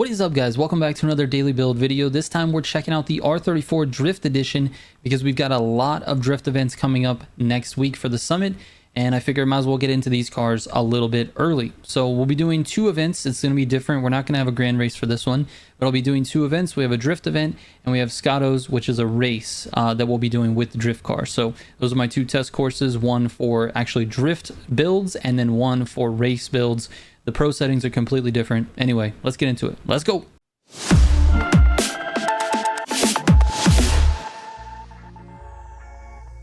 What is up, guys? Welcome back to another daily build video. This time we're checking out the R34 Drift Edition because we've got a lot of drift events coming up next week for the summit, and I figured I might as well get into these cars a little bit early. So we'll be doing two events. It's going to be different. We're not going to have a grand race for this one, but I'll be doing two events. We have a drift event and we have Scottos, which is a race that we'll be doing with the drift car. So those are my two test courses, one for actually drift builds and then one for race builds. The pro settings are completely different. Anyway, let's get into it. Let's go.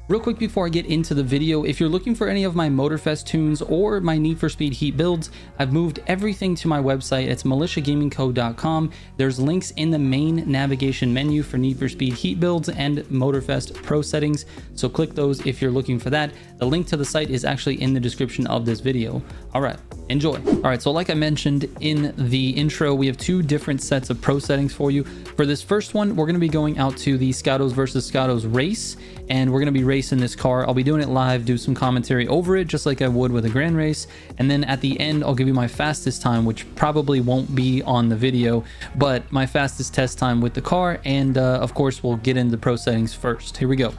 Real quick before I get into the video, if you're looking for any of my Motorfest tunes or my Need for Speed Heat builds, I've moved everything to my website. It's militiagamingco.com. There's links in the main navigation menu for Need for Speed Heat builds and Motorfest Pro settings, so click those if you're looking for that. The link to the site is actually in the description of this video. All right, enjoy. All right, so like I mentioned in the intro, we have two different sets of pro settings for you. For this first one, we're going to be going out to the Scottos versus Scottos race, and we're going to be racing this car. I'll be doing it live, do some commentary over it just like I would with a grand race, and then at the end I'll give you my fastest time, which probably won't be on the video, but my fastest test time with the car, and of course we'll get into pro settings first. Here we go.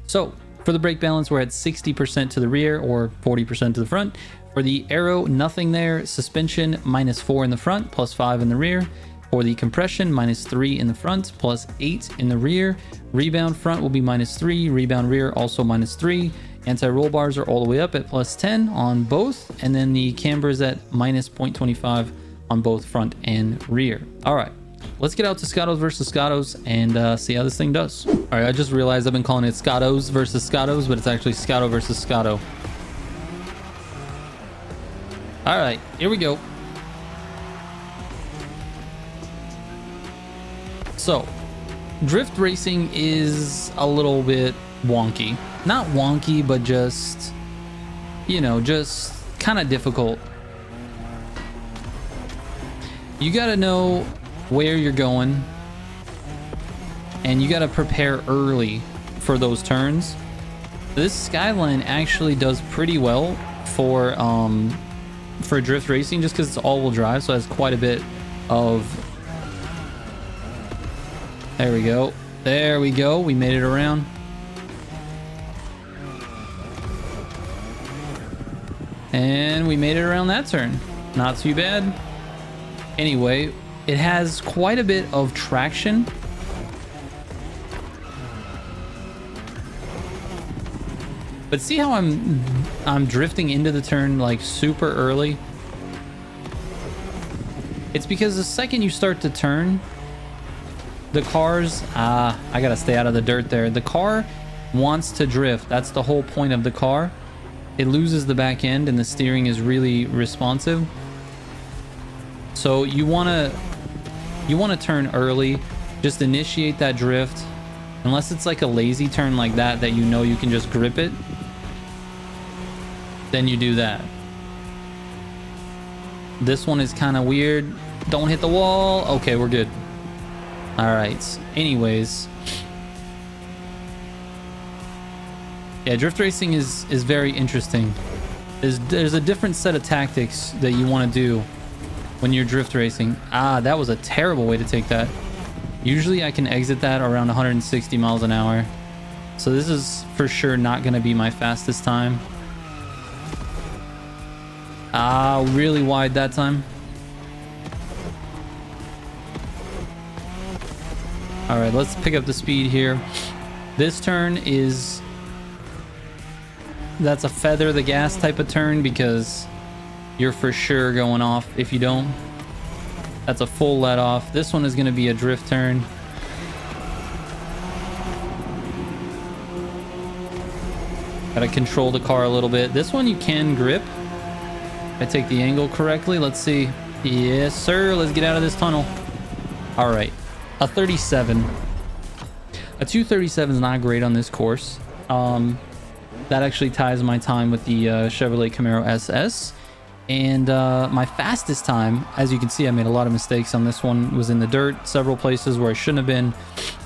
So for the brake balance, we're at 60% to the rear or 40% to the front. For the aero, nothing there. Suspension, -4 in the front, +5 in the rear. For the compression, -3 in the front, +8 in the rear. Rebound front will be -3, rebound rear also -3. Anti-roll bars are all the way up at +10 on both, and then the camber is at -0.25 on both front and rear. All right, let's get out to Scottos versus Scottos and see how this thing does. All right, I just realized I've been calling it Scottos versus Scottos, but it's actually Scotto versus Scotto. All right, here we go. So, drift racing is a little bit wonky. Not wonky, but just, you know, just kind of difficult. You gotta know where you're going, and you gotta prepare early for those turns. This Skyline actually does pretty well for drift racing just because it's all-wheel drive, so it has quite a bit of... There we go. There we go. We made it around. And we made it around that turn. Not too bad. Anyway, it has quite a bit of traction. But see how I'm drifting into the turn like super early? It's because the second you start to turn, the cars, I gotta stay out of the dirt there. The car wants to drift. That's the whole point of the car. It loses the back end and the steering is really responsive. So you wanna turn early. Just initiate that drift. Unless it's like a lazy turn like that you know you can just grip it, then you do that. This one is kind of weird. Don't hit the wall. Okay, we're good. All right, anyways, yeah, drift racing is very interesting. There's a different set of tactics that you want to do when you're drift racing. That was a terrible way to take that. Usually I can exit that around 160 miles an hour, so this is for sure not going to be my fastest time. Really wide that time. All right, let's pick up the speed here. This turn is... That's a feather the gas type of turn because you're for sure going off if you don't. That's a full let off. This one is going to be a drift turn. Gotta control the car a little bit. This one you can grip. If I take the angle correctly, let's see. Yes, sir. Let's get out of this tunnel. All right. A 37. A 237 is not great on this course. That actually ties my time with the Chevrolet Camaro SS. And my fastest time, as you can see, I made a lot of mistakes on this one, was in the dirt, several places where I shouldn't have been.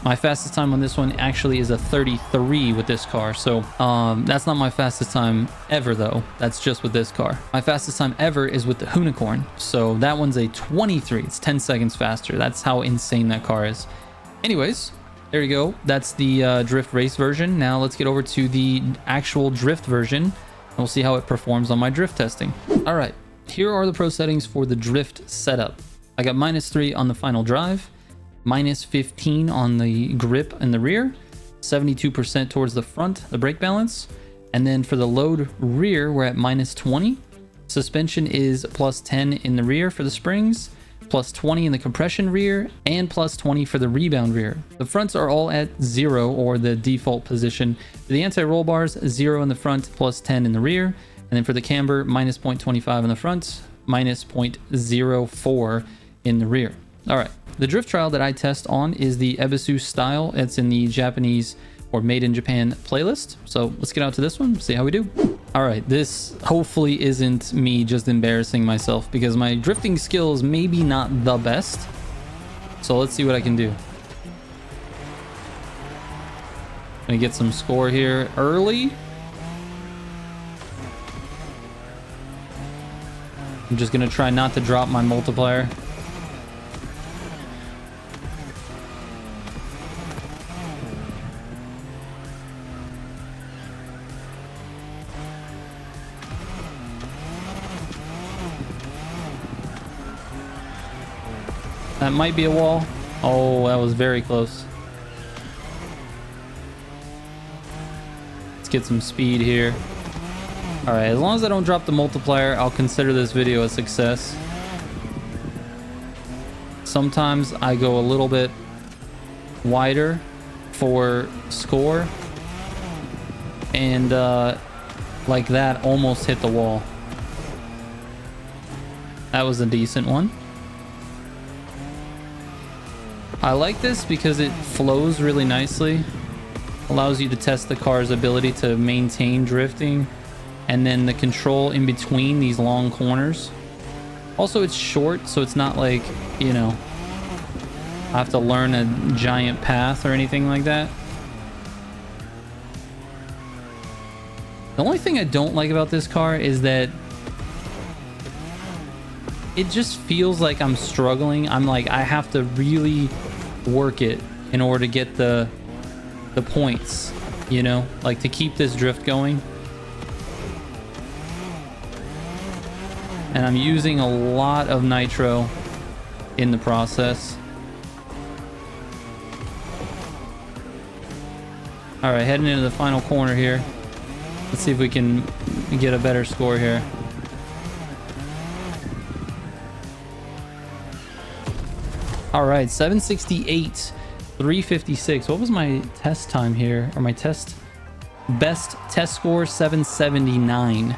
My fastest time on this one actually is a 33 with this car. So that's not my fastest time ever though. That's just with this car. My fastest time ever is with the Unicorn. So that one's a 23. It's 10 seconds faster. That's how insane that car is. Anyways, there you go. That's the drift race version. Now let's get over to the actual drift version. We'll see how it performs on my drift testing. All right, here are the pro settings for the drift setup. I got -3 on the final drive, -15 on the grip in the rear, 72% towards the front, the brake balance. And then for the load rear, we're at -20. Suspension is +10 in the rear for the springs, +20 in the compression rear, and +20 for the rebound rear. The fronts are all at 0 or the default position. For the anti-roll bars, 0 in the front, +10 in the rear. And then for the camber, -0.25 in the front, -0.04 in the rear. All right, the drift trial that I test on is the Ebisu style. It's in the Japanese or Made in Japan playlist. So let's get out to this one, see how we do. All right, this hopefully isn't me just embarrassing myself because my drifting skill is maybe not the best. So let's see what I can do. Gonna get some score here early. I'm just gonna try not to drop my multiplier. That might be a wall. Oh, that was very close. Let's get some speed here. All right, as long as I don't drop the multiplier, I'll consider this video a success. Sometimes I go a little bit wider for score. And like that, almost hit the wall. That was a decent one. I like this because it flows really nicely, allows you to test the car's ability to maintain drifting, and then the control in between these long corners. Also, it's short, so it's not like, you know, I have to learn a giant path or anything like that. The only thing I don't like about this car is that it just feels like I'm struggling. I'm like, I have to really work it in order to get the points, you know, like to keep this drift going. And I'm using a lot of nitro in the process. All right, heading into the final corner here. Let's see if we can get a better score here. All right, 768, 356. What was my test time here? Or my best test score, 779.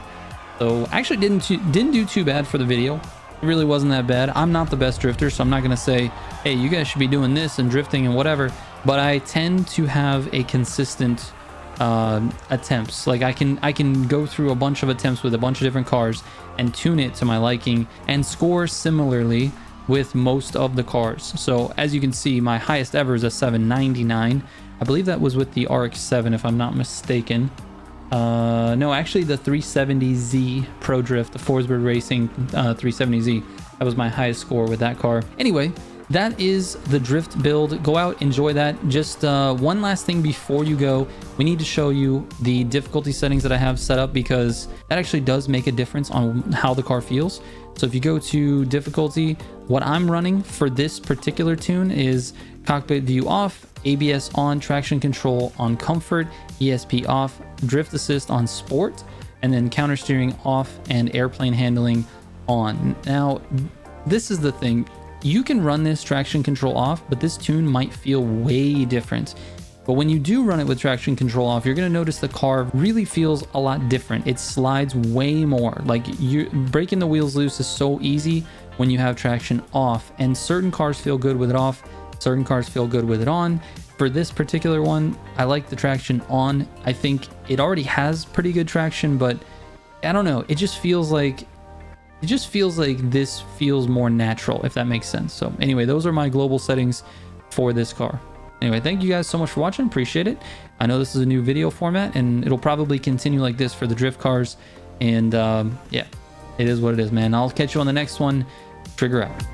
So actually didn't do too bad for the video. It really wasn't that bad. I'm not the best drifter, so I'm not gonna say, hey, you guys should be doing this and drifting and whatever. But I tend to have a consistent attempts. Like I can go through a bunch of attempts with a bunch of different cars and tune it to my liking and score similarly with most of the cars. So as you can see, my highest ever is a 799. I believe that was with the RX-7 if I'm not mistaken. No, actually the 370Z Pro Drift, the Forsberg Racing 370Z. That was my highest score with that car. Anyway, that is the drift build. Go out, enjoy that. Just one last thing before you go, we need to show you the difficulty settings that I have set up because that actually does make a difference on how the car feels. So if you go to difficulty, what I'm running for this particular tune is cockpit view off, ABS on, traction control on comfort, ESP off, drift assist on sport, and then counter steering off and airplane handling on. Now, this is the thing. You can run this traction control off, but this tune might feel way different. But when you do run it with traction control off, you're going to notice the car really feels a lot different. It slides way more. Like breaking the wheels loose is so easy when you have traction off, and certain cars feel good with it off. Certain cars feel good with it on. For this particular one, I like the traction on. I think it already has pretty good traction, but I don't know. It just feels like it just feels like this feels more natural, if that makes sense. So anyway, those are my global settings for this car. Anyway, thank you guys so much for watching. Appreciate it. I know this is a new video format, and it'll probably continue like this for the drift cars. And yeah, it is what it is, man. I'll catch you on the next one. Trigger out.